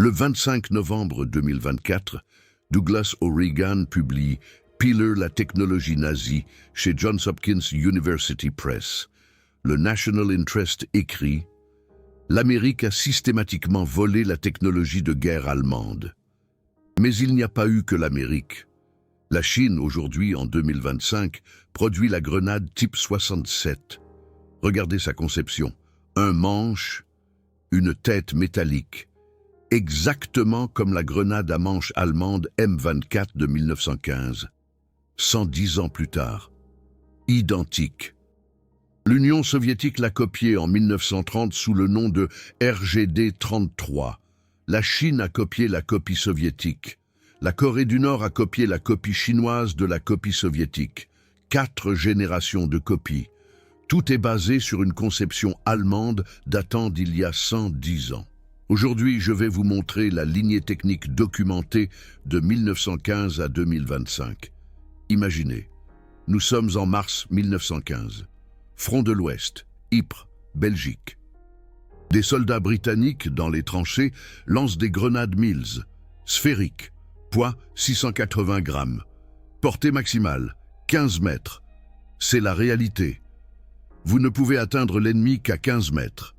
Le 25 novembre 2024, Douglas O'Regan publie Piller, la technologie nazie chez Johns Hopkins University Press. Le National Interest écrit « L'Amérique a systématiquement volé la technologie de guerre allemande. Mais il n'y a pas eu que l'Amérique. La Chine, aujourd'hui, en 2025, produit la grenade type 67. Regardez sa conception. Un manche, une tête métallique. Exactement comme la grenade à manche allemande M24 de 1915. 110 ans plus tard. Identique. L'Union soviétique l'a copiée en 1930 sous le nom de RGD-33. La Chine a copié la copie soviétique. La Corée du Nord a copié la copie chinoise de la copie soviétique. 4 générations de copies. Tout est basé sur une conception allemande datant d'il y a 110 ans. Aujourd'hui, je vais vous montrer la lignée technique documentée de 1915 à 2025. Imaginez, nous sommes en mars 1915. Front de l'Ouest, Ypres, Belgique. Des soldats britanniques, dans les tranchées, lancent des grenades Mills, sphériques, poids 680 grammes, portée maximale 15 mètres. C'est la réalité. Vous ne pouvez atteindre l'ennemi qu'à 15 mètres.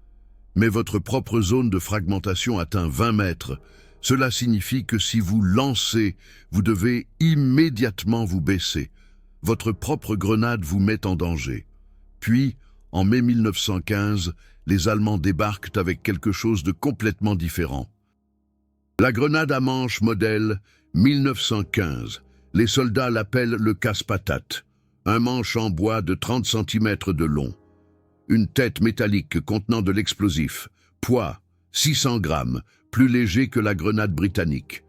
Mais votre propre zone de fragmentation atteint 20 mètres. Cela signifie que si vous lancez, vous devez immédiatement vous baisser. Votre propre grenade vous met en danger. Puis, en mai 1915, les Allemands débarquent avec quelque chose de complètement différent. La grenade à manche modèle 1915. Les soldats l'appellent le casse-patate. Un manche en bois de 30 cm de long. Une tête métallique contenant de l'explosif. Poids 600 grammes, plus léger que la grenade britannique.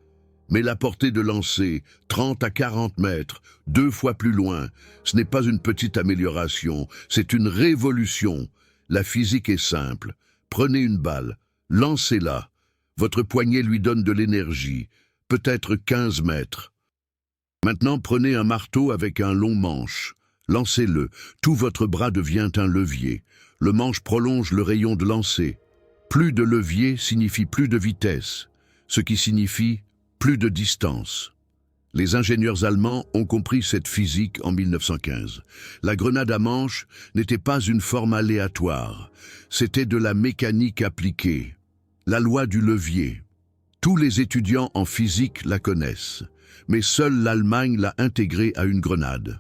Mais la portée de lancer, 30 à 40 mètres, 2 fois plus loin, ce n'est pas une petite amélioration, c'est une révolution. La physique est simple. Prenez une balle, lancez-la. Votre poignet lui donne de l'énergie, peut-être 15 mètres. Maintenant, prenez un marteau avec un long manche. Lancez-le, tout votre bras devient un levier. Le manche prolonge le rayon de lancer. Plus de levier signifie plus de vitesse, ce qui signifie plus de distance. Les ingénieurs allemands ont compris cette physique en 1915. La grenade à manche n'était pas une forme aléatoire, c'était de la mécanique appliquée. La loi du levier. Tous les étudiants en physique la connaissent, mais seule l'Allemagne l'a intégrée à une grenade.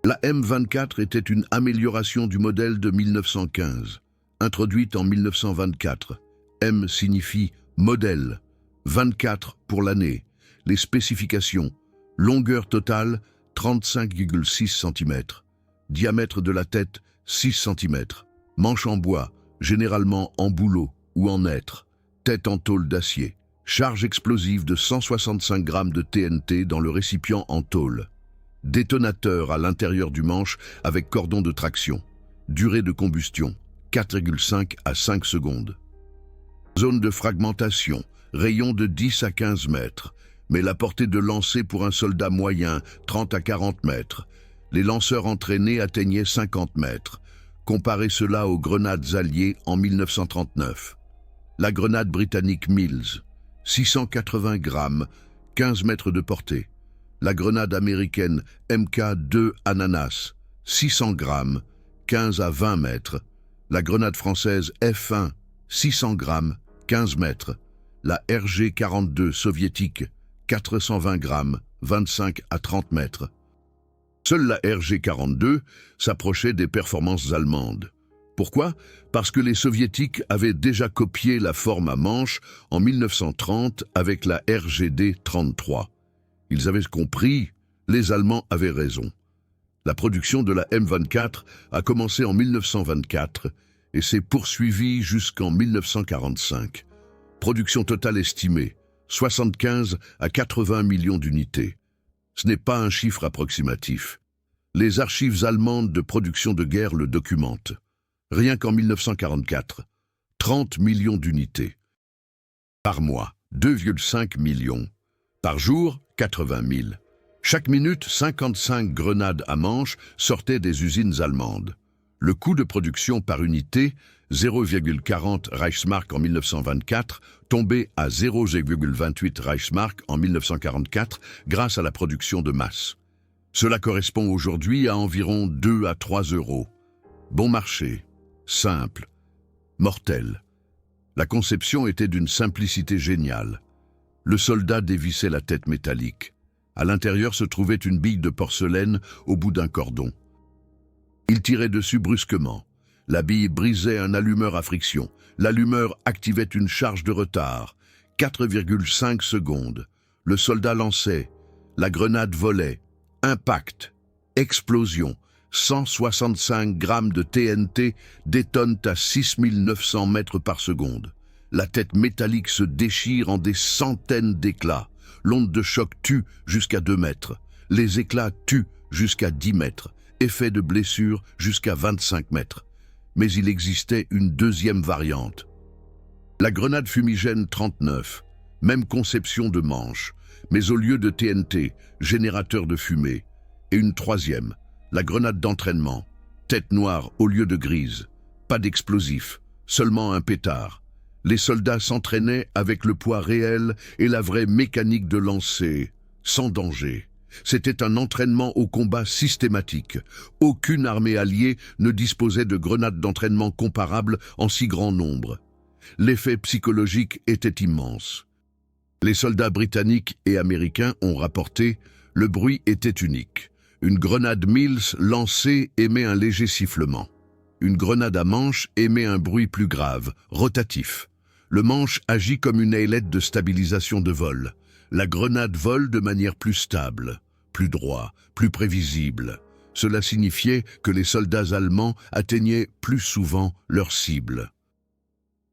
La M24 était une amélioration du modèle de 1915, introduite en 1924. M signifie modèle, 24 pour l'année. Les spécifications, longueur totale 35,6 cm, diamètre de la tête 6 cm, manche en bois, généralement en bouleau ou en hêtre, tête en tôle d'acier, charge explosive de 165 grammes de TNT dans le récipient en tôle. Détonateur à l'intérieur du manche avec cordon de traction. Durée de combustion, 4,5 à 5 secondes. Zone de fragmentation, rayon de 10 à 15 mètres, mais la portée de lancer pour un soldat moyen, 30 à 40 mètres. Les lanceurs entraînés atteignaient 50 mètres. Comparez cela aux grenades alliées en 1939. La grenade britannique Mills, 680 grammes, 15 mètres de portée. La grenade américaine MK2 Ananas, 600 grammes, 15 à 20 mètres. La grenade française F1, 600 grammes, 15 mètres. La RG-42 soviétique, 420 grammes, 25 à 30 mètres. Seule la RG-42 s'approchait des performances allemandes. Pourquoi? Parce que les soviétiques avaient déjà copié la forme à manche en 1930 avec la RGD-33. Ils avaient compris, les Allemands avaient raison. La production de la M24 a commencé en 1924 et s'est poursuivie jusqu'en 1945. Production totale estimée, 75 à 80 millions d'unités. Ce n'est pas un chiffre approximatif. Les archives allemandes de production de guerre le documentent. Rien qu'en 1944, 30 millions d'unités. Par mois, 2,5 millions. Par jour, 80 000. Chaque minute, 55 grenades à manche sortaient des usines allemandes. Le coût de production par unité, 0,40 Reichsmark en 1924, tombé à 0,28 Reichsmark en 1944 grâce à la production de masse. Cela correspond aujourd'hui à environ 2 à 3 euros. Bon marché, simple, mortel. La conception était d'une simplicité géniale. Le soldat dévissait la tête métallique. À l'intérieur se trouvait une bille de porcelaine au bout d'un cordon. Il tirait dessus brusquement. La bille brisait un allumeur à friction. L'allumeur activait une charge de retard. 4,5 secondes. Le soldat lançait. La grenade volait. Impact. Explosion. 165 grammes de TNT détonnent à 6900 mètres par seconde. La tête métallique se déchire en des centaines d'éclats. L'onde de choc tue jusqu'à 2 mètres. Les éclats tuent jusqu'à 10 mètres. Effet de blessure jusqu'à 25 mètres. Mais il existait une deuxième variante. La grenade fumigène 39, même conception de manche, mais au lieu de TNT, générateur de fumée. Et une troisième, la grenade d'entraînement, tête noire au lieu de grise, pas d'explosif, seulement un pétard. Les soldats s'entraînaient avec le poids réel et la vraie mécanique de lancer, sans danger. C'était un entraînement au combat systématique. Aucune armée alliée ne disposait de grenades d'entraînement comparables en si grand nombre. L'effet psychologique était immense. Les soldats britanniques et américains ont rapporté « le bruit était unique ». Une grenade Mills lancée émet un léger sifflement. Une grenade à manche émet un bruit plus grave, rotatif. Le manche agit comme une ailette de stabilisation de vol. La grenade vole de manière plus stable, plus droit, plus prévisible. Cela signifiait que les soldats allemands atteignaient plus souvent leur cible.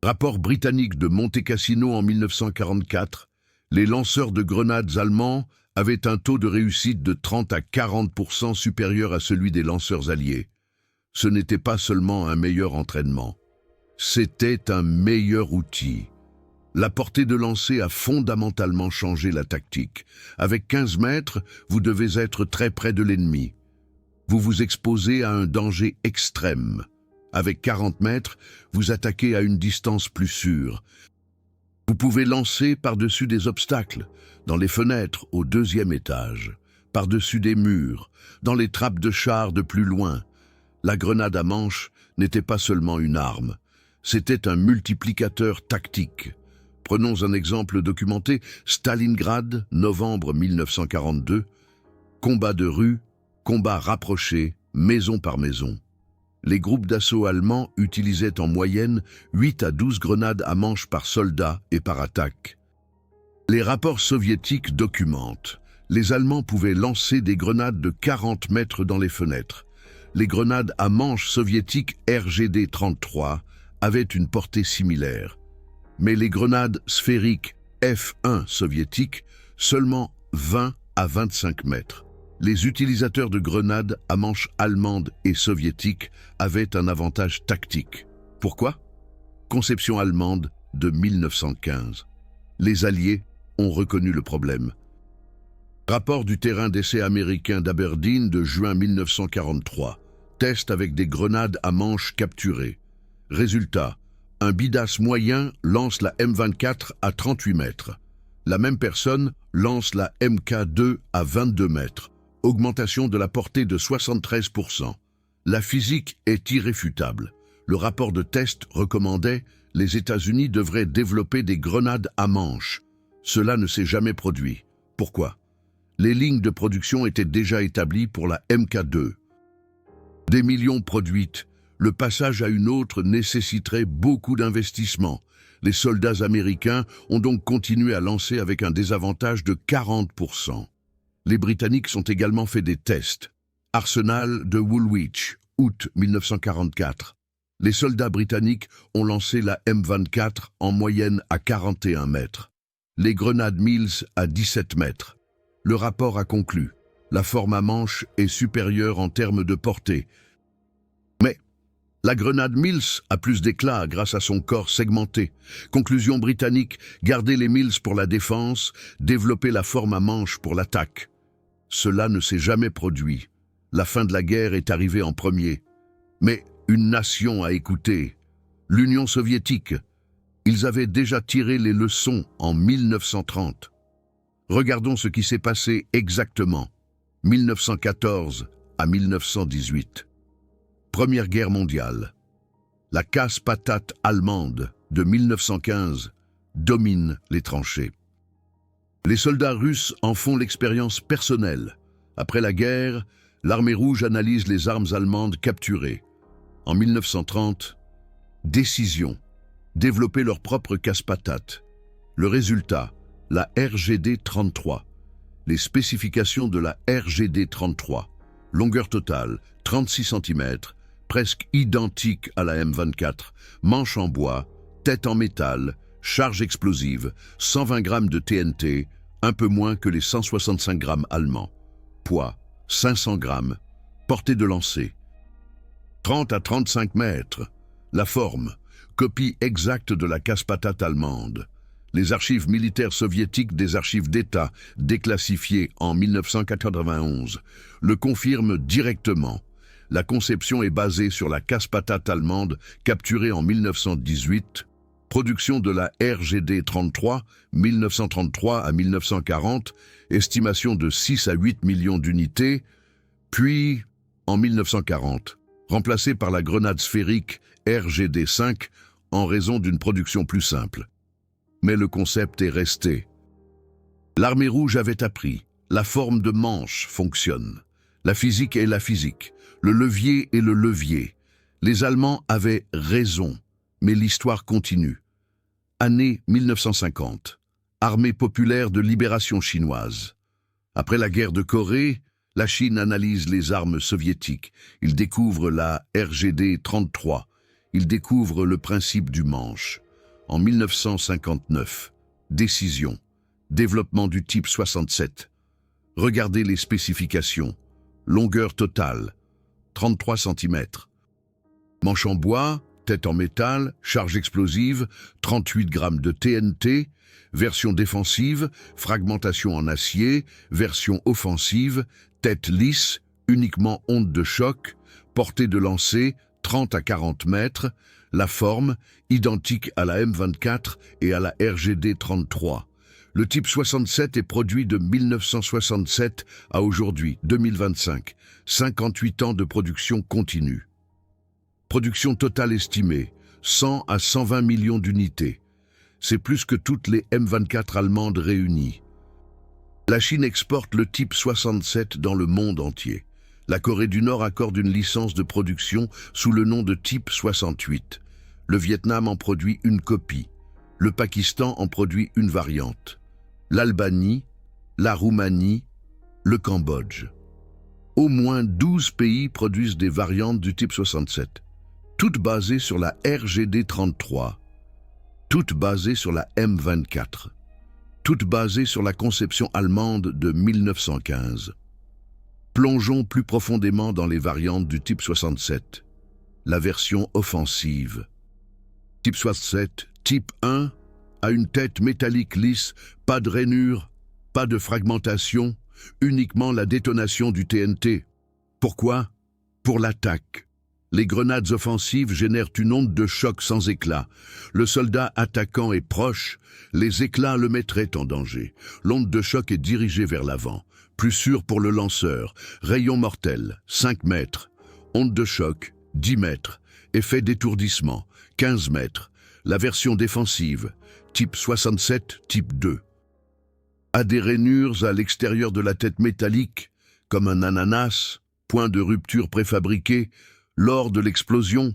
Rapport britannique de Monte Cassino en 1944, les lanceurs de grenades allemands avaient un taux de réussite de 30 à 40% supérieur à celui des lanceurs alliés. Ce n'était pas seulement un meilleur entraînement, c'était un meilleur outil. La portée de lancer a fondamentalement changé la tactique. Avec 15 mètres, vous devez être très près de l'ennemi. Vous vous exposez à un danger extrême. Avec 40 mètres, vous attaquez à une distance plus sûre. Vous pouvez lancer par-dessus des obstacles, dans les fenêtres au 2e étage, par-dessus des murs, dans les trappes de chars de plus loin. La grenade à manche n'était pas seulement une arme, c'était un multiplicateur tactique. Prenons un exemple documenté, Stalingrad, novembre 1942, combat de rue, combat rapproché, maison par maison. Les groupes d'assaut allemands utilisaient en moyenne 8 à 12 grenades à manche par soldat et par attaque. Les rapports soviétiques documentent. Les Allemands pouvaient lancer des grenades de 40 mètres dans les fenêtres. Les grenades à manche soviétiques RGD-33 avaient une portée similaire. Mais les grenades sphériques F1 soviétiques, seulement 20 à 25 mètres. Les utilisateurs de grenades à manche allemandes et soviétiques avaient un avantage tactique. Pourquoi? Conception allemande de 1915. Les Alliés ont reconnu le problème. Rapport du terrain d'essai américain d'Aberdeen de juin 1943. Test avec des grenades à manche capturées. Résultat, un bidas moyen lance la M24 à 38 mètres. La même personne lance la MK2 à 22 mètres. Augmentation de la portée de 73%. La physique est irréfutable. Le rapport de test recommandait « Les États-Unis devraient développer des grenades à manche ». Cela ne s'est jamais produit. Pourquoi? Les lignes de production étaient déjà établies pour la MK2. Des millions produites, le passage à une autre nécessiterait beaucoup d'investissement. Les soldats américains ont donc continué à lancer avec un désavantage de 40%. Les Britanniques ont également fait des tests. Arsenal de Woolwich, août 1944. Les soldats britanniques ont lancé la M24 en moyenne à 41 mètres. Les grenades Mills à 17 mètres. Le rapport a conclu. La forme à manche est supérieure en termes de portée. Mais la grenade Mills a plus d'éclat grâce à son corps segmenté. Conclusion britannique, garder les Mills pour la défense, développer la forme à manche pour l'attaque. Cela ne s'est jamais produit. La fin de la guerre est arrivée en premier. Mais une nation a écouté. L'Union soviétique. Ils avaient déjà tiré les leçons en 1930. Regardons ce qui s'est passé exactement. 1914 à 1918. Première guerre mondiale. La casse-patate allemande de 1915 domine les tranchées. Les soldats russes en font l'expérience personnelle. Après la guerre, l'armée rouge analyse les armes allemandes capturées. En 1930, décision, développer leur propre casse-patate. Le résultat, la RGD-33. Les spécifications de la RGD-33. Longueur totale, 36 cm, presque identique à la M24, manche en bois, tête en métal, charge explosive, 120 grammes de TNT, un peu moins que les 165 grammes allemands. Poids, 500 grammes. Portée de lancer, 30 à 35 mètres. La forme, copie exacte de la casse-patate allemande. Les archives militaires soviétiques des archives d'État, déclassifiées en 1991, le confirment directement. La conception est basée sur la casse-patate allemande capturée en 1918, production de la RGD-33, 1933 à 1940, estimation de 6 à 8 millions d'unités, puis, en 1940, remplacée par la grenade sphérique RGD-5 en raison d'une production plus simple. Mais le concept est resté. L'armée rouge avait appris, la forme de manche fonctionne. La physique est la physique, le levier est le levier. Les Allemands avaient raison, mais l'histoire continue. Année 1950, armée populaire de libération chinoise. Après la guerre de Corée, la Chine analyse les armes soviétiques. Il découvre la RGD-33. Il découvre le principe du manche. En 1959, décision, développement du type 67. Regardez les spécifications. Longueur totale, 33 cm. Manche en bois, tête en métal, charge explosive, 38 grammes de TNT, version défensive, fragmentation en acier, version offensive, tête lisse, uniquement onde de choc, portée de lancer, 30 à 40 mètres, la forme, identique à la M24 et à la RGD-33. Le type 67 est produit de 1967 à aujourd'hui, 2025. 58 ans de production continue. Production totale estimée, 100 à 120 millions d'unités. C'est plus que toutes les M24 allemandes réunies. La Chine exporte le type 67 dans le monde entier. La Corée du Nord accorde une licence de production sous le nom de type 68. Le Vietnam en produit une copie. Le Pakistan en produit une variante. L'Albanie, la Roumanie, le Cambodge. Au moins 12 pays produisent des variantes du type 67. Toutes basées sur la RGD-33. Toutes basées sur la M24. Toutes basées sur la conception allemande de 1915. Plongeons plus profondément dans les variantes du type 67. La version offensive. Type 67, type 1, a une tête métallique lisse, pas de rainure, pas de fragmentation, uniquement la détonation du TNT. Pourquoi? Pour l'attaque. Les grenades offensives génèrent une onde de choc sans éclat. Le soldat attaquant est proche, les éclats le mettraient en danger. L'onde de choc est dirigée vers l'avant. Plus sûr pour le lanceur. Rayon mortel, 5 mètres. Onde de choc, 10 mètres. Effet d'étourdissement, 15 mètres. La version défensive, type 67, type 2. A des rainures à l'extérieur de la tête métallique, comme un ananas, point de rupture préfabriqué. Lors de l'explosion,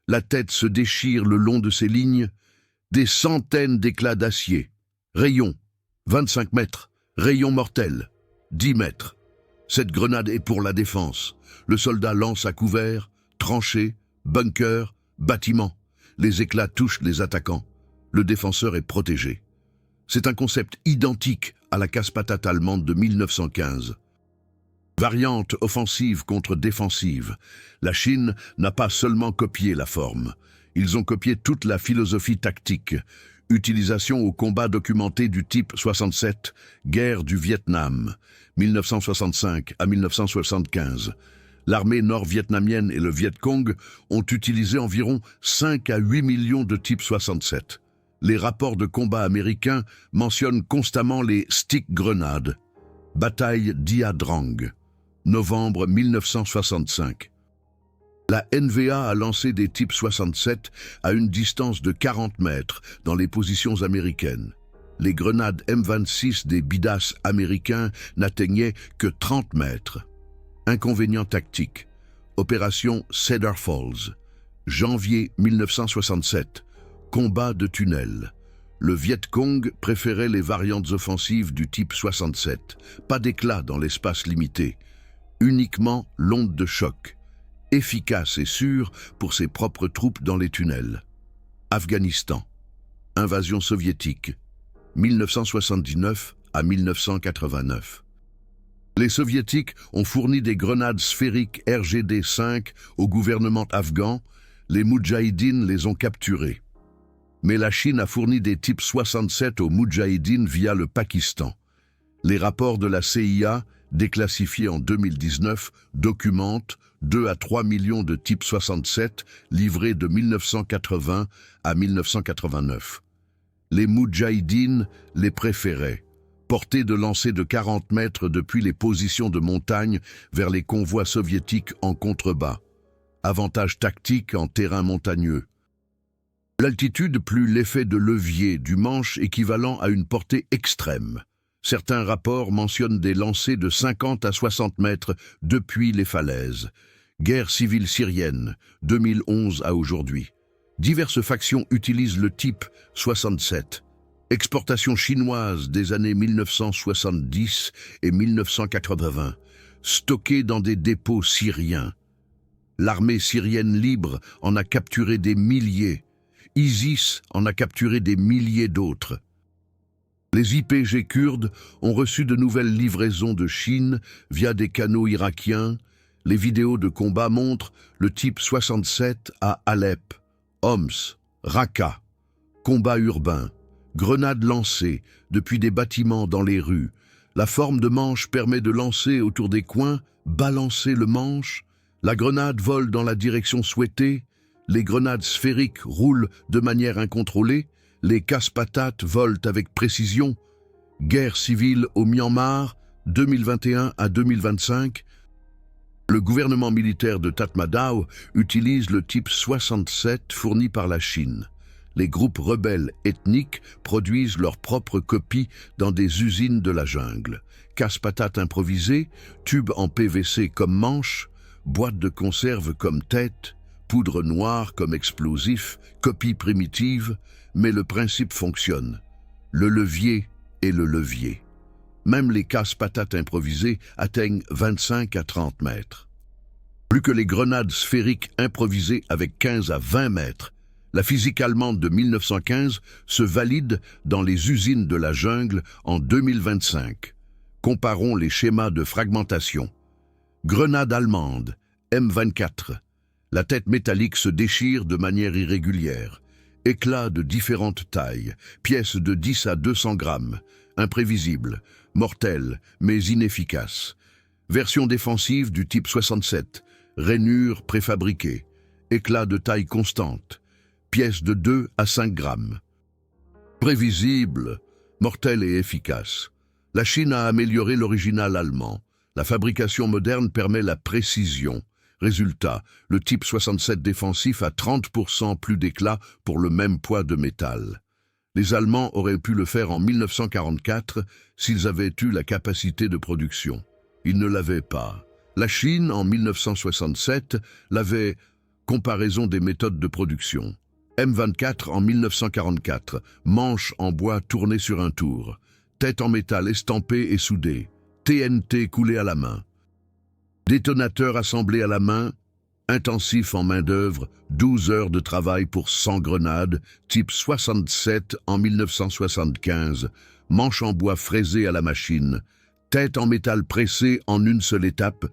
la tête se déchire le long de ses lignes, des centaines d'éclats d'acier. Rayon, 25 mètres. Rayon mortel, 10 mètres. Cette grenade est pour la défense. Le soldat lance à couvert, tranchée, bunker, bâtiment. Les éclats touchent les attaquants. Le défenseur est protégé. C'est un concept identique à la casse-patate allemande de 1915. Variante offensive contre défensive. La Chine n'a pas seulement copié la forme. Ils ont copié toute la philosophie tactique. Utilisation au combat documenté du type 67, guerre du Vietnam, 1965 à 1975. l'armée nord-vietnamienne et le Viet Cong ont utilisé environ 5 à 8 millions de type 67. Les rapports de combat américains mentionnent constamment les stick-grenades. Bataille d'Ia Drang, novembre 1965. La NVA a lancé des types 67 à une distance de 40 mètres dans les positions américaines. Les grenades M26 des BIDAS américains n'atteignaient que 30 mètres. Inconvénient tactique. Opération Cedar Falls, janvier 1967. Combat de tunnel. Le Viet Cong préférait les variantes offensives du type 67. Pas d'éclat dans l'espace limité. Uniquement l'onde de choc. Efficace et sûre pour ses propres troupes dans les tunnels. Afghanistan. Invasion soviétique. 1979 à 1989. Les soviétiques ont fourni des grenades sphériques RGD-5 au gouvernement afghan. Les Moudjahidines les ont capturées. Mais la Chine a fourni des types 67 aux Moudjahidines via le Pakistan. Les rapports de la CIA, déclassifiés en 2019, documentent 2 à 3 millions de types 67 livrés de 1980 à 1989. Les Moudjahidines les préféraient, portés de lancers de 40 mètres depuis les positions de montagne vers les convois soviétiques en contrebas. Avantage tactique en terrain montagneux. L'altitude plus l'effet de levier du manche équivalent à une portée extrême. Certains rapports mentionnent des lancers de 50 à 60 mètres depuis les falaises. Guerre civile syrienne, 2011 à aujourd'hui. Diverses factions utilisent le type 67. Exportation chinoise des années 1970 et 1980, stockée dans des dépôts syriens. L'armée syrienne libre en a capturé des milliers. ISIS en a capturé des milliers d'autres. Les IPG kurdes ont reçu de nouvelles livraisons de Chine via des canaux irakiens. Les vidéos de combat montrent le type 67 à Alep, Homs, Raqqa. Combat urbain, grenades lancées depuis des bâtiments dans les rues. La forme de manche permet de lancer autour des coins, balancer le manche. La grenade vole dans la direction souhaitée. Les grenades sphériques roulent de manière incontrôlée. Les casse-patates volent avec précision. Guerre civile au Myanmar, 2021 à 2025. Le gouvernement militaire de Tatmadaw utilise le type 67 fourni par la Chine. Les groupes rebelles ethniques produisent leurs propres copies dans des usines de la jungle. Casse-patates improvisés, tubes en PVC comme manche, boîtes de conserve comme tête, poudre noire comme explosif, copie primitive, mais le principe fonctionne. Le levier est le levier. Même les casse-patates improvisés atteignent 25 à 30 mètres. Plus que les grenades sphériques improvisées avec 15 à 20 mètres, la physique allemande de 1915 se valide dans les usines de la jungle en 2025. Comparons les schémas de fragmentation. Grenade allemande, M24. La tête métallique se déchire de manière irrégulière. Éclats de différentes tailles, pièces de 10 à 200 grammes, imprévisibles, mortelles mais inefficaces. Version défensive du type 67, rainure préfabriquée, éclats de taille constante, pièces de 2 à 5 grammes. Prévisible, mortelle et efficace. La Chine a amélioré l'original allemand. La fabrication moderne permet la précision. Résultat, le type 67 défensif a 30% plus d'éclat pour le même poids de métal. Les Allemands auraient pu le faire en 1944 s'ils avaient eu la capacité de production. Ils ne l'avaient pas. La Chine, en 1967, l'avait. Comparaison des méthodes de production. M24 en 1944, manche en bois tournée sur un tour, tête en métal estampée et soudée, TNT coulé à la main. Détonateur assemblé à la main, intensif en main-d'œuvre, 12 heures de travail pour 100 grenades, type 67 en 1975, manche en bois fraisé à la machine, tête en métal pressé en une seule étape,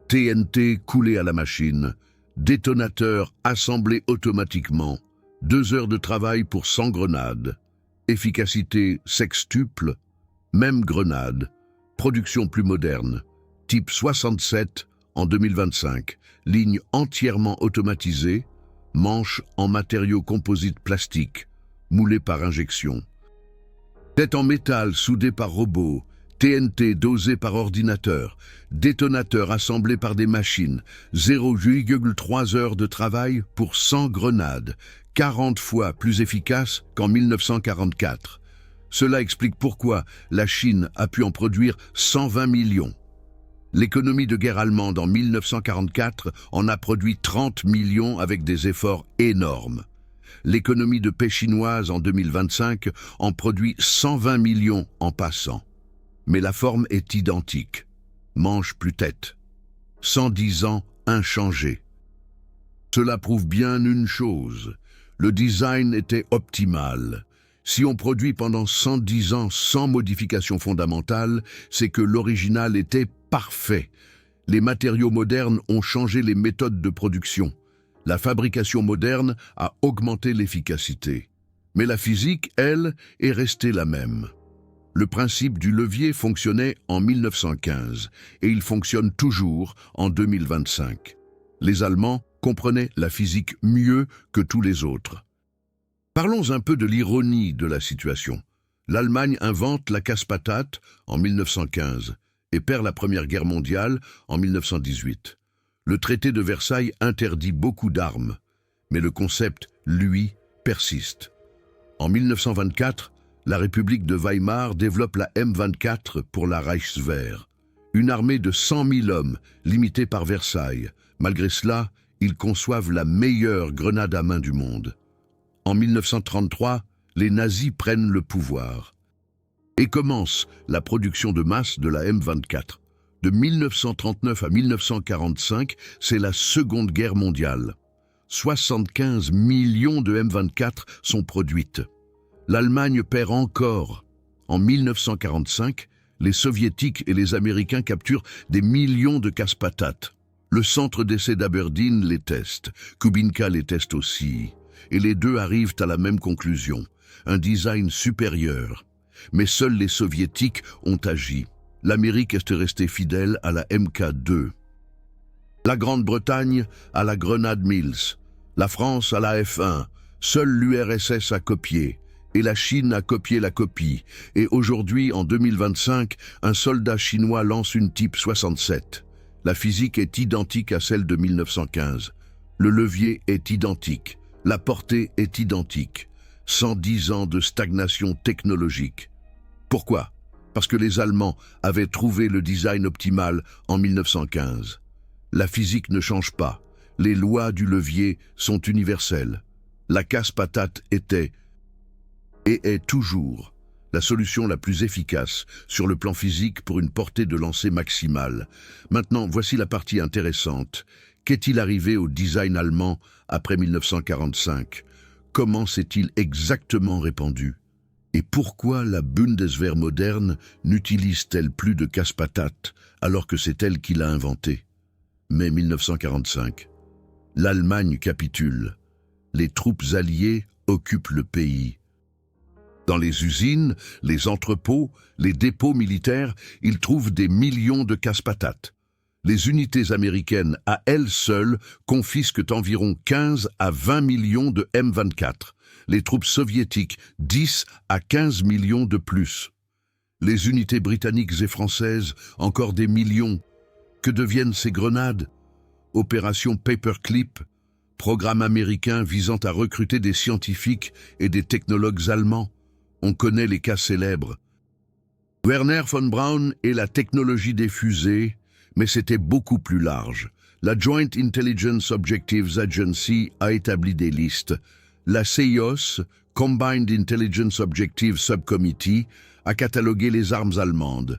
TNT coulé à la machine, détonateur assemblé automatiquement, 2 heures de travail pour 100 grenades, efficacité sextuple, même grenade, production plus moderne, type 67 En 2025, ligne entièrement automatisée, manche en matériaux composites plastiques, moulés par injection. Tête en métal soudée par robot, TNT dosé par ordinateur, détonateur assemblé par des machines, 0,3 heures de travail pour 100 grenades, 40 fois plus efficace qu'en 1944. Cela explique pourquoi la Chine a pu en produire 120 millions. L'économie de guerre allemande en 1944 en a produit 30 millions avec des efforts énormes. L'économie de paix chinoise en 2025 en produit 120 millions en passant. Mais la forme est identique. Manche plus tête. 110 ans inchangé. Cela prouve bien une chose. Le design était optimal. Si on produit pendant 110 ans sans modification fondamentale, c'est que l'original était parfait. Les matériaux modernes ont changé les méthodes de production. La fabrication moderne a augmenté l'efficacité. Mais la physique, elle, est restée la même. Le principe du levier fonctionnait en 1915 et il fonctionne toujours en 2025. Les Allemands comprenaient la physique mieux que tous les autres. Parlons un peu de l'ironie de la situation. L'Allemagne invente la casse-patate en 1915 et perd la Première Guerre mondiale en 1918. Le traité de Versailles interdit beaucoup d'armes, mais le concept, lui, persiste. En 1924, la République de Weimar développe la M24 pour la Reichswehr, une armée de 100 000 hommes, limitée par Versailles. Malgré cela, ils conçoivent la meilleure grenade à main du monde. En 1933, les nazis prennent le pouvoir et commence la production de masse de la M24. De 1939 à 1945, c'est la Seconde Guerre mondiale. 75 millions de M24 sont produites. L'Allemagne perd encore. En 1945, les Soviétiques et les Américains capturent des millions de casse-patates. Le centre d'essai d'Aberdeen les teste, Kubinka les teste aussi. Et les deux arrivent à la même conclusion, un design supérieur. Mais seuls les Soviétiques ont agi. L'Amérique est restée fidèle à la Mk2. La Grande-Bretagne à la Grenade Mills. La France à la F1. Seule l'URSS a copié. Et la Chine a copié la copie. Et aujourd'hui, en 2025, un soldat chinois lance une Type 67. La physique est identique à celle de 1915. Le levier est identique. La portée est identique. 110 ans de stagnation technologique. Pourquoi? Parce que les Allemands avaient trouvé le design optimal en 1915. La physique ne change pas. Les lois du levier sont universelles. La casse-patate était et est toujours la solution la plus efficace sur le plan physique pour une portée de lancer maximale. Maintenant, voici la partie intéressante. Qu'est-il arrivé au design allemand après 1945? Comment s'est-il exactement répandu? Et pourquoi la Bundeswehr moderne n'utilise-t-elle plus de casse-patate alors que c'est elle qui l'a inventé? Mai 1945. L'Allemagne capitule. Les troupes alliées occupent le pays. Dans les usines, les entrepôts, les dépôts militaires, ils trouvent des millions de casse-patates. Les unités américaines, à elles seules, confisquent environ 15 à 20 millions de M24. Les troupes soviétiques, 10 à 15 millions de plus. Les unités britanniques et françaises, encore des millions. Que deviennent ces grenades? Opération Paperclip, programme américain visant à recruter des scientifiques et des technologues allemands. On connaît les cas célèbres. Werner von Braun et la technologie des fusées, mais c'était beaucoup plus large. La Joint Intelligence Objectives Agency a établi des listes. La CIOS, Combined Intelligence Objectives Subcommittee, a catalogué les armes allemandes.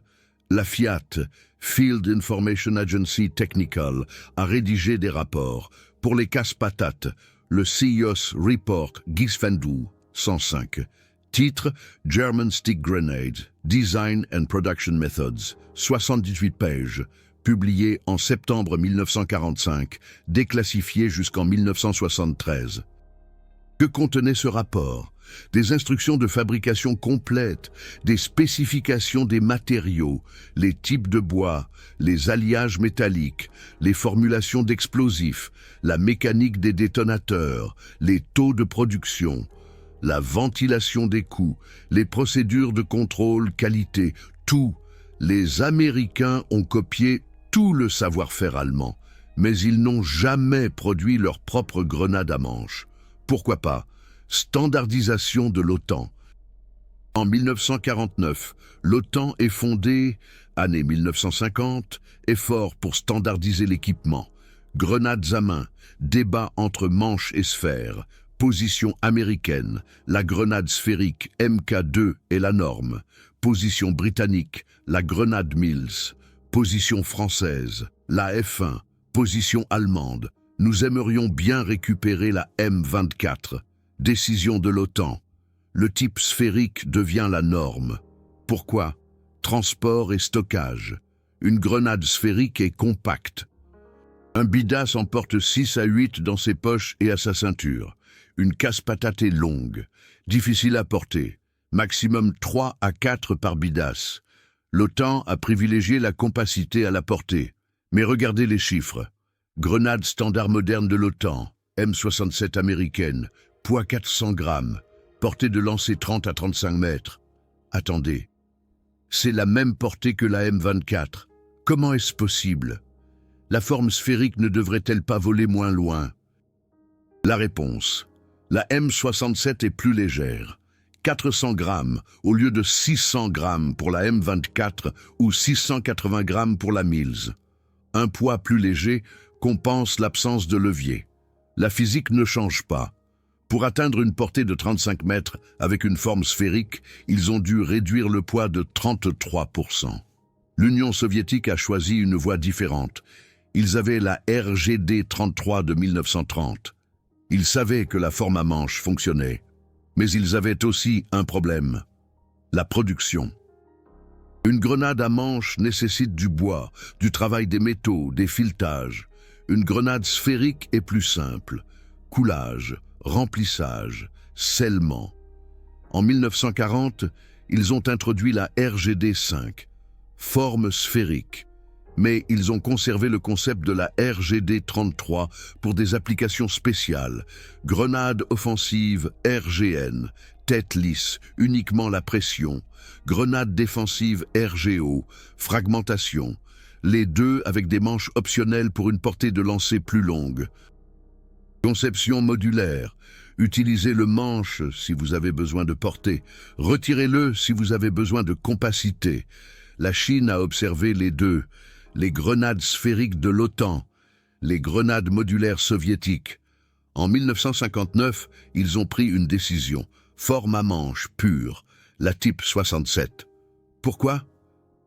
La FIAT, Field Information Agency Technical, a rédigé des rapports. Pour les casse-patates, le CIOS Report Gisfendu 105. Titre German Stick Grenade, Design and Production Methods, 78 pages, publié en septembre 1945, déclassifié jusqu'en 1973. Que contenait ce rapport? des instructions de fabrication complètes, des spécifications des matériaux, les types de bois, les alliages métalliques, les formulations d'explosifs, la mécanique des détonateurs, les taux de production, la ventilation des coûts, les procédures de contrôle qualité, tout. Les Américains ont copié tout le savoir-faire allemand, mais ils n'ont jamais produit leur propre grenade à manche. Pourquoi pas? Standardisation de l'OTAN. En 1949, l'OTAN est fondée, année 1950, effort pour standardiser l'équipement. Grenades à main, débat entre manche et sphère, position américaine, la grenade sphérique MK2 est la norme, position britannique, la grenade Mills, position française, la F1, position allemande. Nous aimerions bien récupérer la M24. Décision de l'OTAN. Le type sphérique devient la norme. Pourquoi? Transport et stockage. Une grenade sphérique est compacte. Un bidas en porte 6 à 8 dans ses poches et à sa ceinture. Une casse-patate est longue, difficile à porter. Maximum 3 à 4 par bidas. L'OTAN a privilégié la compacité à la portée. Mais regardez les chiffres. Grenade standard moderne de l'OTAN, M67 américaine, poids 400 grammes, portée de lancer 30 à 35 mètres. Attendez, c'est la même portée que la M24. Comment est-ce possible? La forme sphérique ne devrait-elle pas voler moins loin? La réponse. La M67 est plus légère. 400 grammes au lieu de 600 grammes pour la M24 ou 680 grammes pour la Mills. Un poids plus léger compense l'absence de levier. La physique ne change pas. Pour atteindre une portée de 35 mètres avec une forme sphérique, ils ont dû réduire le poids de 33%. L'Union soviétique a choisi une voie différente. Ils avaient la RGD-33 de 1930. Ils savaient que la forme à manche fonctionnait. Mais ils avaient aussi un problème. La production. Une grenade à manche nécessite du bois, du travail des métaux, des filetages. Une grenade sphérique est plus simple. Coulage, remplissage, scellement. En 1940, ils ont introduit la RGD-5, forme sphérique. Mais ils ont conservé le concept de la RGD-33 pour des applications spéciales. Grenade offensive RGN, tête lisse, uniquement la pression. Grenade défensive RGO, fragmentation. Les deux avec des manches optionnelles pour une portée de lancer plus longue. Conception modulaire. Utilisez le manche si vous avez besoin de portée. Retirez-le si vous avez besoin de compacité. La Chine a observé les deux. Les grenades sphériques de l'OTAN, les grenades modulaires soviétiques. En 1959, ils ont pris une décision, forme à manche pure, la type 67. Pourquoi?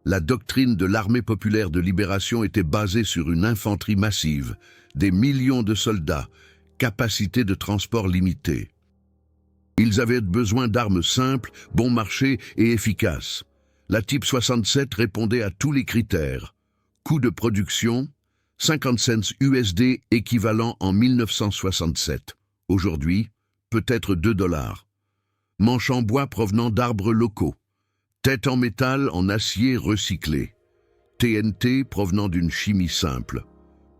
La doctrine de l'armée populaire de libération était basée sur une infanterie massive, des millions de soldats, capacité de transport limitée. Ils avaient besoin d'armes simples, bon marché et efficaces. La type 67 répondait à tous les critères. Coût de production, 50 cents USD équivalent en 1967. Aujourd'hui, peut-être 2 $. Manche en bois provenant d'arbres locaux. Tête en métal en acier recyclé. TNT provenant d'une chimie simple.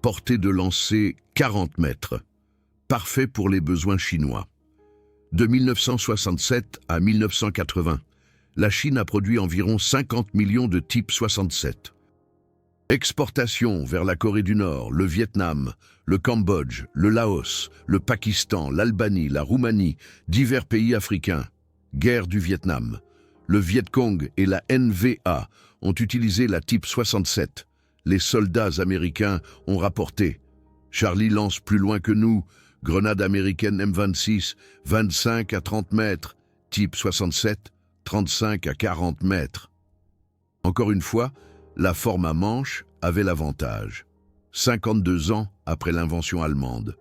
Portée de lancer 40 mètres. Parfait pour les besoins chinois. De 1967 à 1980, la Chine a produit environ 50 millions de types 67. Exportation vers la Corée du Nord, le Vietnam, le Cambodge, le Laos, le Pakistan, l'Albanie, la Roumanie, divers pays africains. Guerre du Vietnam. Le Viet Cong et la NVA ont utilisé la type 67. Les soldats américains ont rapporté. Charlie lance plus loin que nous. Grenade américaine M26, 25 à 30 mètres. Type 67, 35 à 40 mètres. Encore une fois, la forme à manche avait l'avantage. 52 ans après l'invention allemande.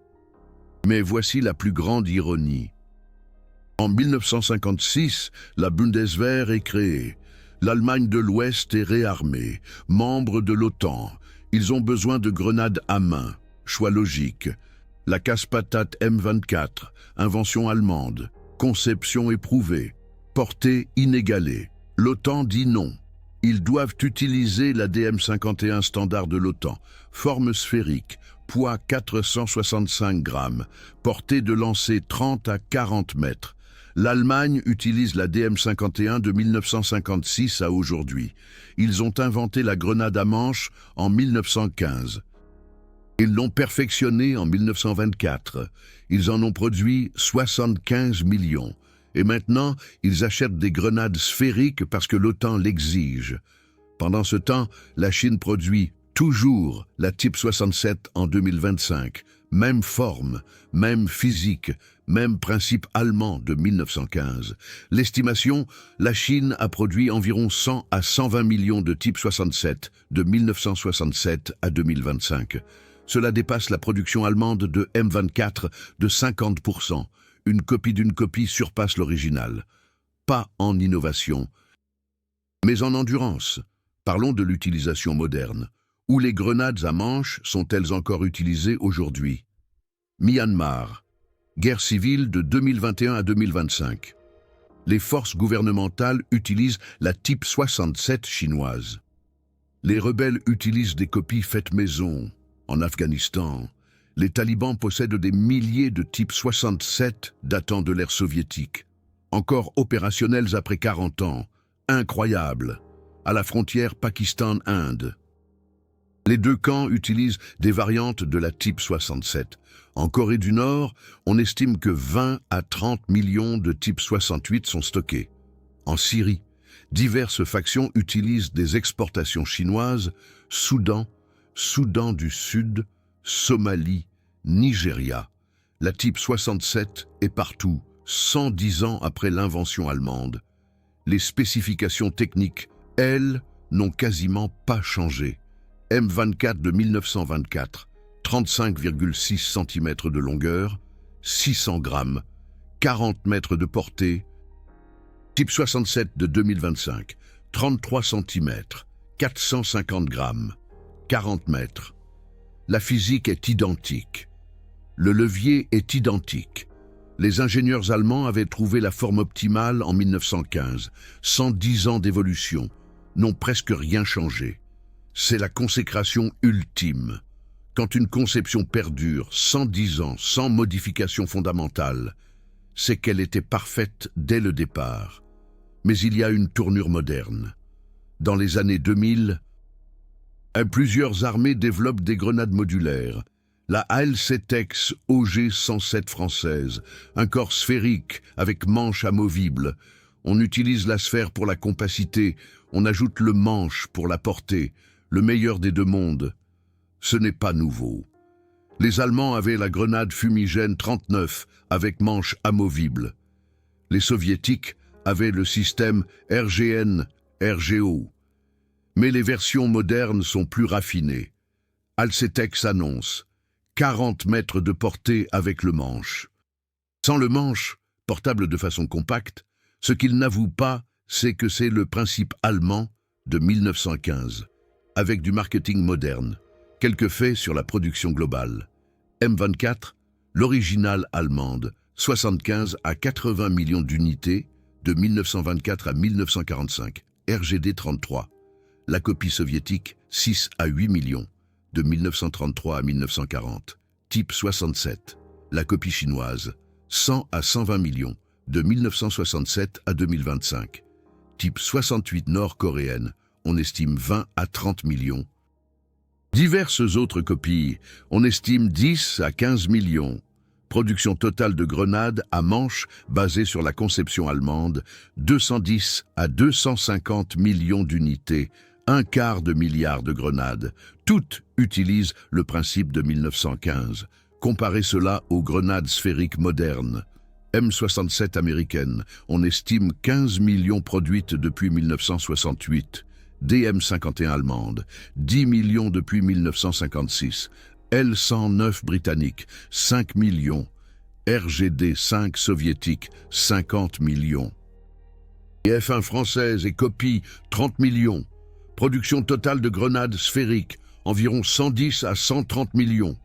Mais voici la plus grande ironie. En 1956, la Bundeswehr est créée. L'Allemagne de l'Ouest est réarmée, membre de l'OTAN. Ils ont besoin de grenades à main. Choix logique. La casse-patate M24, invention allemande. Conception éprouvée, portée inégalée. L'OTAN dit non. Ils doivent utiliser la DM51 standard de l'OTAN, forme sphérique, poids 465 grammes, portée de lancer 30 à 40 mètres. L'Allemagne utilise la DM51 de 1956 à aujourd'hui. Ils ont inventé la grenade à manche en 1915. Ils l'ont perfectionnée en 1924. Ils en ont produit 75 millions. Et maintenant, ils achètent des grenades sphériques parce que l'OTAN l'exige. Pendant ce temps, la Chine produit toujours la Type 67 en 2025. Même forme, même physique, même principe allemand de 1915. L'estimation, la Chine a produit environ 100 à 120 millions de Type 67 de 1967 à 2025. Cela dépasse la production allemande de M24 de 50%. Une copie d'une copie surpasse l'original. Pas en innovation, mais en endurance. Parlons de l'utilisation moderne. Où les grenades à manche sont-elles encore utilisées aujourd'hui? Myanmar. Guerre civile de 2021 à 2025. Les forces gouvernementales utilisent la Type 67 chinoise. Les rebelles utilisent des copies faites maison. En Afghanistan, les talibans possèdent des milliers de Type 67 datant de l'ère soviétique. Encore opérationnels après 40 ans. Incroyable. À la frontière Pakistan-Inde. Les deux camps utilisent des variantes de la Type 67. En Corée du Nord, on estime que 20 à 30 millions de Type 68 sont stockés. En Syrie, diverses factions utilisent des exportations chinoises, Soudan du Sud, Somalie, Nigeria. La Type 67 est partout, 110 ans après l'invention allemande. Les spécifications techniques, elles, n'ont quasiment pas changé. M24 de 1924, 35,6 cm de longueur, 600 grammes, 40 mètres de portée. Type 67 de 2025, 33 cm, 450 grammes, 40 mètres. La physique est identique. Le levier est identique. Les ingénieurs allemands avaient trouvé la forme optimale en 1915. 110 ans d'évolution n'ont presque rien changé. C'est la consécration ultime. Quand une conception perdure 110 ans sans modification fondamentale, c'est qu'elle était parfaite dès le départ. Mais il y a une tournure moderne. Dans les années 2000, plusieurs armées développent des grenades modulaires. La ALCETEX OG-107 française, un corps sphérique avec manche amovible. On utilise la sphère pour la compacité, on ajoute le manche pour la portée, le meilleur des deux mondes. Ce n'est pas nouveau. Les Allemands avaient la grenade fumigène 39 avec manche amovible. Les Soviétiques avaient le système RGN-RGO. Mais les versions modernes sont plus raffinées. ALCETEX annonce 40 mètres de portée avec le manche. Sans le manche, portable de façon compacte, ce qu'il n'avoue pas, c'est que c'est le principe allemand de 1915, avec du marketing moderne. Quelques faits sur la production globale. M24, l'originale allemande, 75 à 80 millions d'unités, de 1924 à 1945, RGD 33. La copie soviétique, 6 à 8 millions, de 1933 à 1940. Type 67. La copie chinoise, 100 à 120 millions, de 1967 à 2025. Type 68 nord-coréenne, on estime 20 à 30 millions. Diverses autres copies, on estime 10 à 15 millions. Production totale de grenades à manche basée sur la conception allemande, 210 à 250 millions d'unités, un quart de milliard de grenades. Toutes utilisent le principe de 1915. Comparez cela aux grenades sphériques modernes. M67 américaine, on estime 15 millions produites depuis 1968. DM51 allemande, 10 millions depuis 1956. L109 britannique, 5 millions. RGD5 soviétique, 50 millions. F1 française et copie, 30 millions. Production totale de grenades sphériques, environ 110 à 130 millions.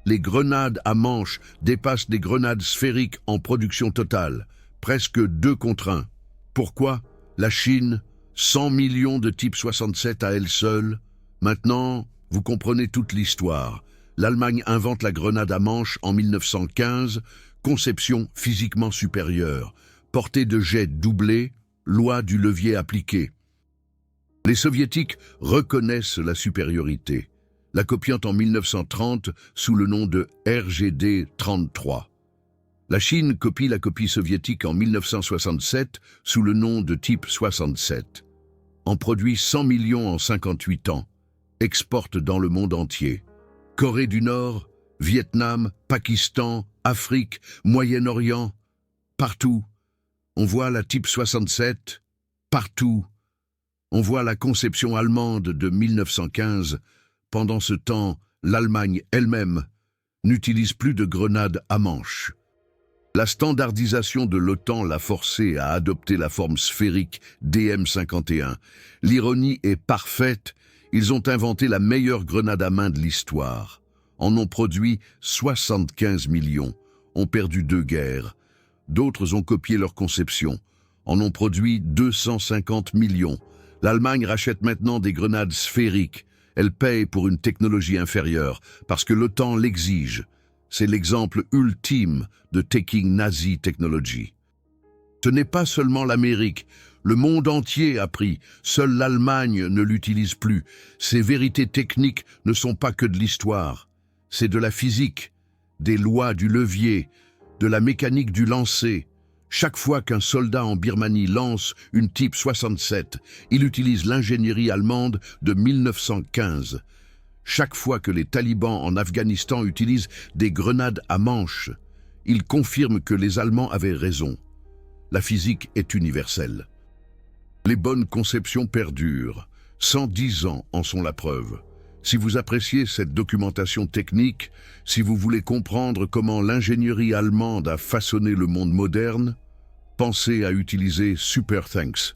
Les grenades à manche dépassent les grenades sphériques en production totale, presque 2 contre 1. Pourquoi? La Chine, 100 millions de type 67 à elle seule. Maintenant, vous comprenez toute l'histoire. L'Allemagne invente la grenade à manche en 1915, conception physiquement supérieure, portée de jet doublé, loi du levier appliqué. Les Soviétiques reconnaissent la supériorité, la copiant en 1930 sous le nom de RGD-33. La Chine copie la copie soviétique en 1967 sous le nom de type 67. En produit 100 millions en 58 ans, exporte dans le monde entier. Corée du Nord, Vietnam, Pakistan, Afrique, Moyen-Orient, partout. On voit la type 67, partout. On voit la conception allemande de 1915. Pendant ce temps, l'Allemagne elle-même n'utilise plus de grenades à manche. La standardisation de l'OTAN l'a forcé à adopter la forme sphérique DM51. L'ironie est parfaite, ils ont inventé la meilleure grenade à main de l'histoire. En ont produit 75 millions, ont perdu 2 guerres. D'autres ont copié leur conception, en ont produit 250 millions. L'Allemagne rachète maintenant des grenades sphériques. Elle paye pour une technologie inférieure, parce que l'OTAN l'exige. C'est l'exemple ultime de taking Nazi technology. Ce n'est pas seulement l'Amérique, le monde entier a pris, seule l'Allemagne ne l'utilise plus. Ces vérités techniques ne sont pas que de l'histoire, c'est de la physique, des lois du levier, de la mécanique du lancer. Chaque fois qu'un soldat en Birmanie lance une type 67, il utilise l'ingénierie allemande de 1915. Chaque fois que les talibans en Afghanistan utilisent des grenades à manche, ils confirment que les Allemands avaient raison. La physique est universelle. Les bonnes conceptions perdurent. 110 ans en sont la preuve. Si vous appréciez cette documentation technique, si vous voulez comprendre comment l'ingénierie allemande a façonné le monde moderne, pensez à utiliser SuperThanks.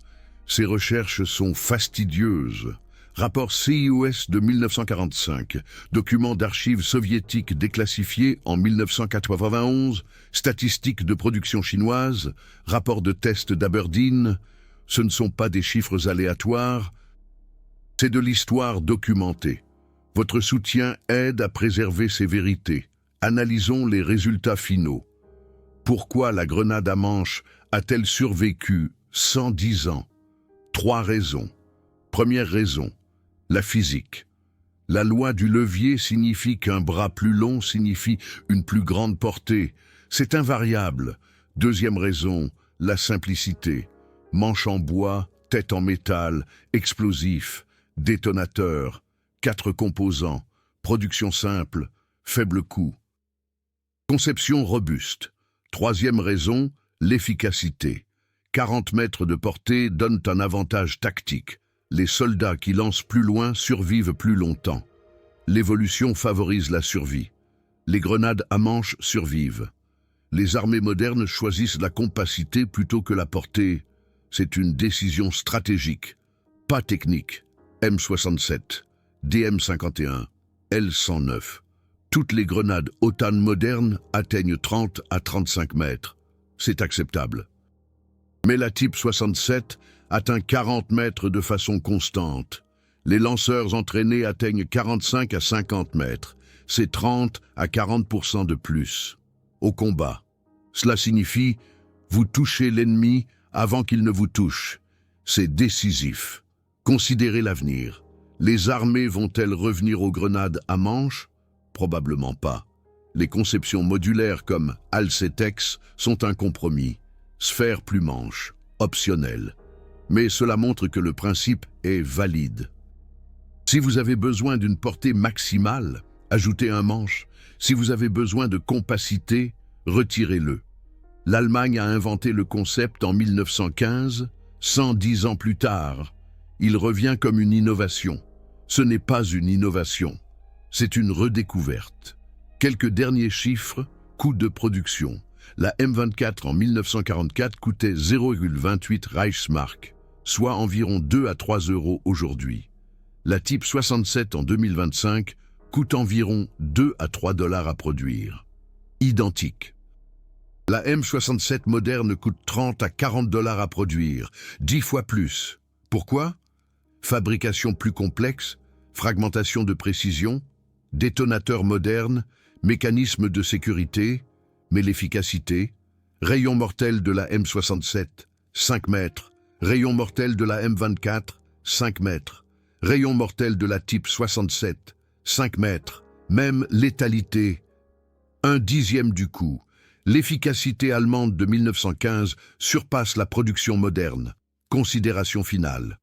Ces recherches sont fastidieuses. Rapport CIOS de 1945, document d'archives soviétiques déclassifié en 1991, statistiques de production chinoise, rapport de test d'Aberdeen. Ce ne sont pas des chiffres aléatoires, c'est de l'histoire documentée. Votre soutien aide à préserver ces vérités. Analysons les résultats finaux. Pourquoi la grenade à manche a-t-elle survécu 110 ans? 3 raisons. Première raison, la physique. La loi du levier signifie qu'un bras plus long signifie une plus grande portée. C'est invariable. Deuxième raison, la simplicité. Manche en bois, tête en métal, explosif, détonateur, 4 composants, production simple, faible coût. Conception robuste. Troisième raison, l'efficacité. 40 mètres de portée donnent un avantage tactique. Les soldats qui lancent plus loin survivent plus longtemps. L'évolution favorise la survie. Les grenades à manche survivent. Les armées modernes choisissent la compacité plutôt que la portée. C'est une décision stratégique, pas technique. M67, DM51, L109. Toutes les grenades OTAN modernes atteignent 30 à 35 mètres. C'est acceptable. Mais la type 67 atteint 40 mètres de façon constante. Les lanceurs entraînés atteignent 45 à 50 mètres. C'est 30 à 40% de plus. Au combat, cela signifie vous touchez l'ennemi avant qu'il ne vous touche. C'est décisif. Considérez l'avenir. Les armées vont-elles revenir aux grenades à manche? Probablement pas. Les conceptions modulaires comme Alcetex sont un compromis. Sphère plus manche, optionnel. Mais cela montre que le principe est valide. Si vous avez besoin d'une portée maximale, ajoutez un manche. Si vous avez besoin de compacité, retirez-le. L'Allemagne a inventé le concept en 1915, 110 ans plus tard. Il revient comme une innovation. Ce n'est pas une innovation, c'est une redécouverte. Quelques derniers chiffres, coût de production. La M24 en 1944 coûtait 0,28 Reichsmark, soit environ 2 à 3 € aujourd'hui. La type 67 en 2025 coûte environ 2 à 3 dollars à produire. Identique. La M67 moderne coûte 30 à 40 dollars à produire, 10 fois plus. Pourquoi? Fabrication plus complexe, fragmentation de précision, détonateur moderne, mécanisme de sécurité, mais l'efficacité, rayon mortel de la M67, 5 mètres, rayon mortel de la M24, 5 mètres, rayon mortel de la type 67, 5 mètres, même létalité, 1/10 du coût. L'efficacité allemande de 1915 surpasse la production moderne. Considération finale.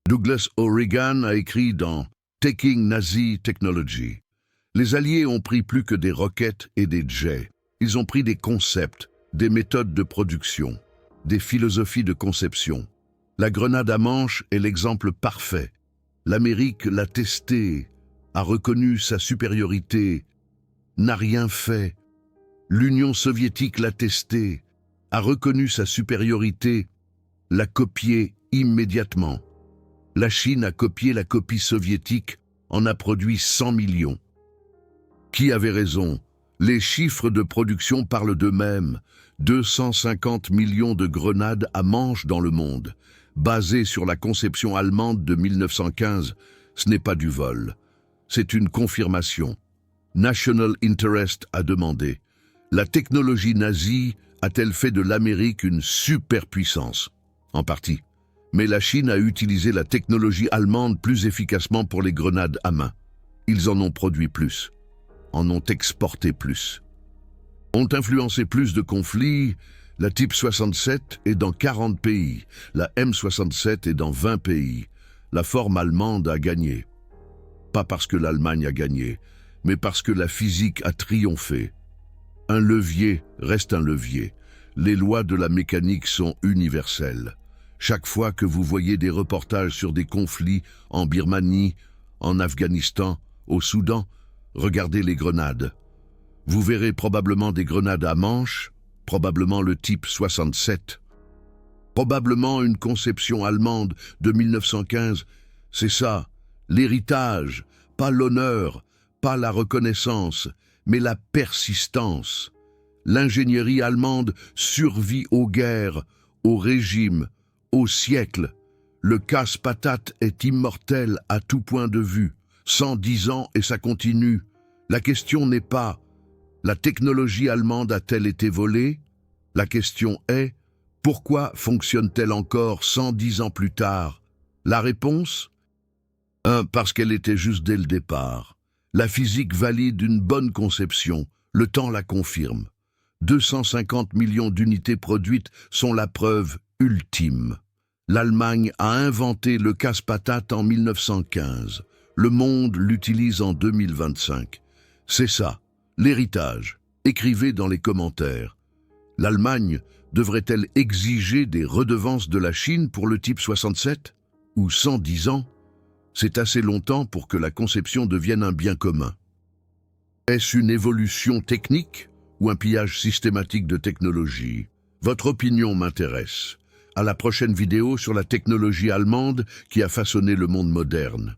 Douglas O'Regan a écrit dans Taking Nazi Technology. Les Alliés ont pris plus que des roquettes et des jets. Ils ont pris des concepts, des méthodes de production, des philosophies de conception. La grenade à manche est l'exemple parfait. L'Amérique l'a testé, a reconnu sa supériorité, n'a rien fait. L'Union soviétique l'a testé, a reconnu sa supériorité, l'a copié immédiatement. La Chine a copié la copie soviétique, en a produit 100 millions. Qui avait raison? Les chiffres de production parlent d'eux-mêmes. 250 millions de grenades à manche dans le monde. Basées sur la conception allemande de 1915, ce n'est pas du vol. C'est une confirmation. National Interest a demandé. La technologie nazie a-t-elle fait de l'Amérique une superpuissance? En partie. Mais la Chine a utilisé la technologie allemande plus efficacement pour les grenades à main. Ils en ont produit plus, en ont exporté plus. Ont influencé plus de conflits. La type 67 est dans 40 pays, la M67 est dans 20 pays. La forme allemande a gagné. Pas parce que l'Allemagne a gagné, mais parce que la physique a triomphé. Un levier reste un levier. Les lois de la mécanique sont universelles. Chaque fois que vous voyez des reportages sur des conflits en Birmanie, en Afghanistan, au Soudan, regardez les grenades. Vous verrez probablement des grenades à manche, probablement le type 67. Probablement une conception allemande de 1915. C'est ça, l'héritage, pas l'honneur, pas la reconnaissance, mais la persistance. L'ingénierie allemande survit aux guerres, aux régimes, au siècle. Le casse-patate est immortel à tout point de vue. 110 ans et ça continue. La question n'est pas « La technologie allemande a-t-elle été volée ?» La question est « Pourquoi fonctionne-t-elle encore 110 ans plus tard ?» La réponse? Parce qu'elle était juste dès le départ. La physique valide une bonne conception. Le temps la confirme. 250 millions d'unités produites sont la preuve ultime. L'Allemagne a inventé le casse-patate en 1915. Le monde l'utilise en 2025. C'est ça, l'héritage. Écrivez dans les commentaires. L'Allemagne devrait-elle exiger des redevances de la Chine pour le type 67? Ou 110 ans? C'est assez longtemps pour que la conception devienne un bien commun. Est-ce une évolution technique ou un pillage systématique de technologie? Votre opinion m'intéresse. À la prochaine vidéo sur la technologie allemande qui a façonné le monde moderne.